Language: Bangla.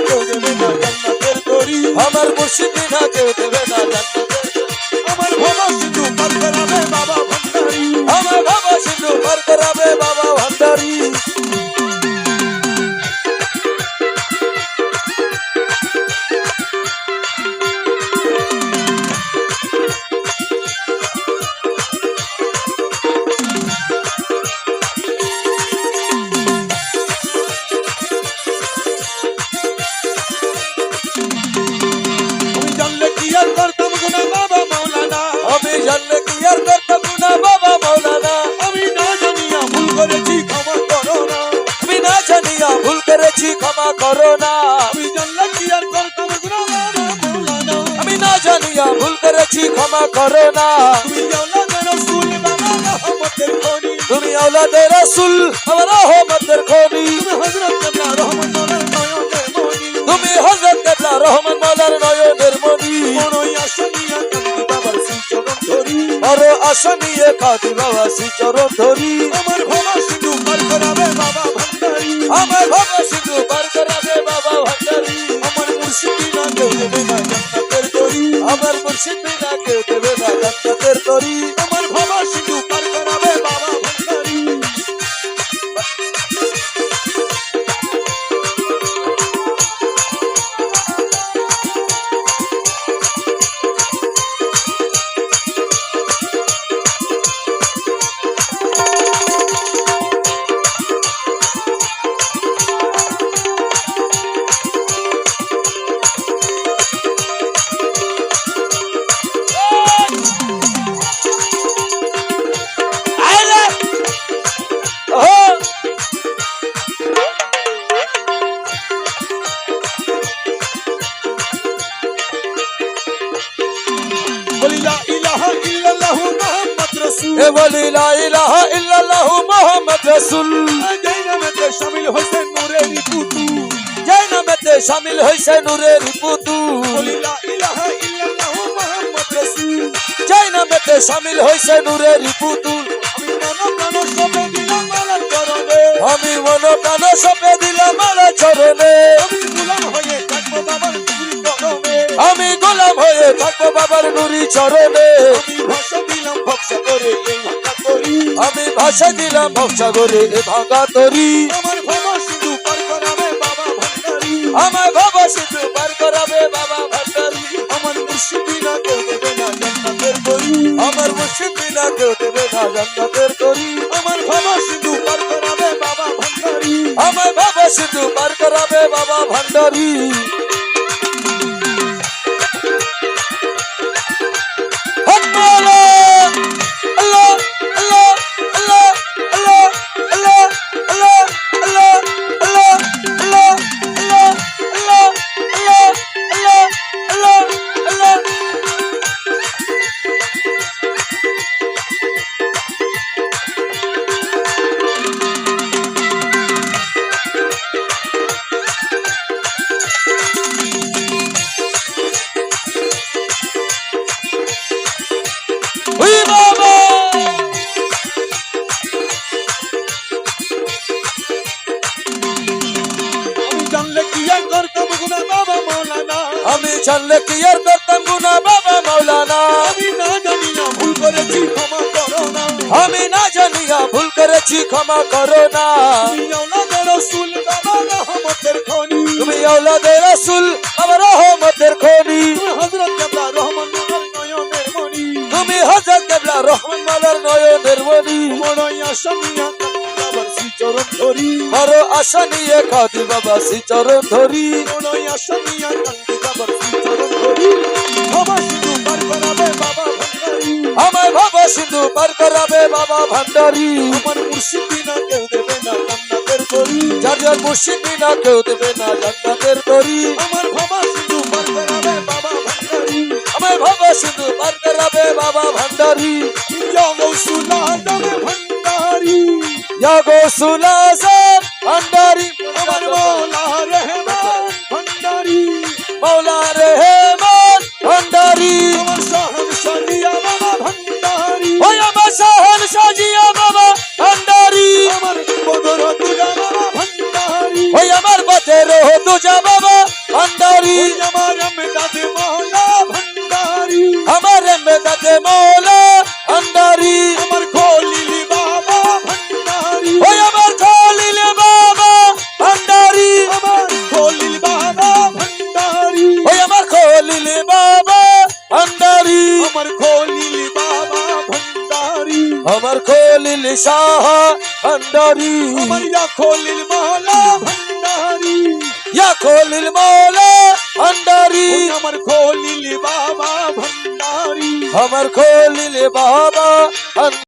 কেউ দেবে না জান্নাতের তরি, আমার মুর্শিদ বিনা কেউ দেবে না জান্নাতের তরি। আমার ভবা সিন্ধু পার করাবে বাবা ভান্ডারি, আমার বাবা সিন্ধু পার করাবে বাবা ভান্ডারি। আমি জানলে কি আর করতাম গুনাহ বাবা মাওলানা, আমি জানলে কি আর করতাম না বাবা মাওলানা, আমি না জানিয়া ভুল করেছি ক্ষমা করো না, আমি না জানিয়া ভুল করেছি ক্ষমা করো না। আমি জানলে কি আর করতাম গুনাহ বাবা মাওলানা, আমি না জানিয়া ভুল করেছি ক্ষমা করো না। তুমি আওলাদে রাসূল বাবা রহমতের খনি, তুমি আওলাদে রাসূল আমার রহমতের খনি, তুমি হযরত কেবলা রহমান মাওলার নয়নের মনি, তুমি হযরত কেবলা রহমান মাওলার নয়নের মনি। মনোই আসনিয়া কান্দি বাবার শ্রীচরণ ধরি, আরো আশা নিয়ে কাঁদি বাবা শ্রীচরণ ধরি। আমার ভবা সিন্ধু পার করাবে বাবা ভান্ডারি, আমার বাবা সিন্ধু পার করাবে বাবা ভান্ডারি। আমার মুর্শিদ বিনা কেউ দেবে না জান্নাতের তরি, আমার মুর্শিদ বিনা কেউ দেবে না জান্নাতের তরি। আমার ভবা সিন্ধু পার করাবে বাবা ভান্ডারি। আইলে ও বলি লা ইলাহা ইল্লাল্লাহু মুহাম্মদ রাসূল, এ বলি লা ইলাহা ইল্লাল্লাহু মুহাম্মদ রাসূল। যেই নামেতে শামিল হইছে নূরের পুতুল, যেই নামেতে শামিল হইছে নূরের পুতুল, বলি লা ইলাহা ইল্লাল্লাহু মুহাম্মদ রাসূল, যেই নামেতে শামিল হইছে নূরের পুতুল। আমি মন প্রাণ সপে দিলাম মালার চরণে, আমি মনো প্রাণ সপে দিলাম মালা চরণে, আমি গোলাম হয়ে থাকবো বাবার নুরি চরণে, আমি গোলাম হয়ে থাকবো বাবার নুরি চরণে। আমি ভাষা দিলাম ভক্সা করে এই ভাঙা তরি, আমি ভাষা দিলাম ভক্সা করে এ ভাঙা তরি। আমার ভবা সিন্ধু পার করাবে বাবা ভান্ডারি, আমার বাবা সিন্ধু পার করাবে বাবা ভান্ডারি। আমার মুর্শিদ বিনা কেউ দেবে না জান্নাতের তরি, আমার মুর্শিদ বিনা কেউ দেবে না জান্নাতের তরি। আমার ভবা সিন্ধু পার করাবে বাবা ভান্ডারি, আমার বাবা সিন্ধু পার করাবে বাবা ভান্ডারি। আমি জানলে কি আর করতাম গুনা বাবা মাওলানা, আমি না জানিয়া ভুল করেছি ক্ষমা করো না, আমি না জানিয়া ভুল করেছি ক্ষমা করো না। তুমি আওলাদে রাসূল বাবা রহমতের খনি, তুমি আওলাদে রাসূল আমার রহমতের খনি, তুমি হযরত কেবলা রহমান মাওলার নয়নের মনি, তুমি হযরত কেবলা রহমান মাওলার নয়নের মনি। মনোই আসনিয়া কান্দি বাবার শ্রীচরণ ধরি, আরো আশা নিয়ে কাঁদি বাবা শ্রীচরণ ধরি, মনোই আসনিয়া কান্দি বাবার শ্রীচরণ ধরি, ভবা সিন্ধু পার করাবে বাবা ভান্ডারি, আমায় বাবা সিন্ধু পার করাবে বাবা ভান্ডারি। আমার মুর্শিদ বিনা কেউ দেবে না জান্নাতের তরি, যার যার মুর্শিদ বিনা কেউ দেবে না জান্নাতের তরি। আমার ভবা সিন্ধু পার করাবে বাবা ভান্ডারি, আমায় বাবা সিন্ধু পার করাবে বাবা ভান্ডারি। ইয়া গৌসুল আজম ভান্ডারি, ইয়া গৌসুল আজম ভান্ডারি, আমার মৌলা রহমান ভান্ডারি, মৌলা রহমান ভান্ডারি। আমার শাহান শাহিয়া বাবা ভান্ডারি, ওই আমার শাহান সাজিয়া বাবা ভান্ডারি, আমার বদর তুজা বাবা ভান্ডারি, ওই আমার পথের তুজা বাবা আমার খলিল বাবা ভান্ডারি আমার খলিল শাহ ভান্ডারি আমার ইয়া খলিল মাওলা ভান্ডারি ইয়া খলিল মাওলা ভান্ডারি ওই আমার খলিল বাবা ভান্ডারি আমার খলিল বাবা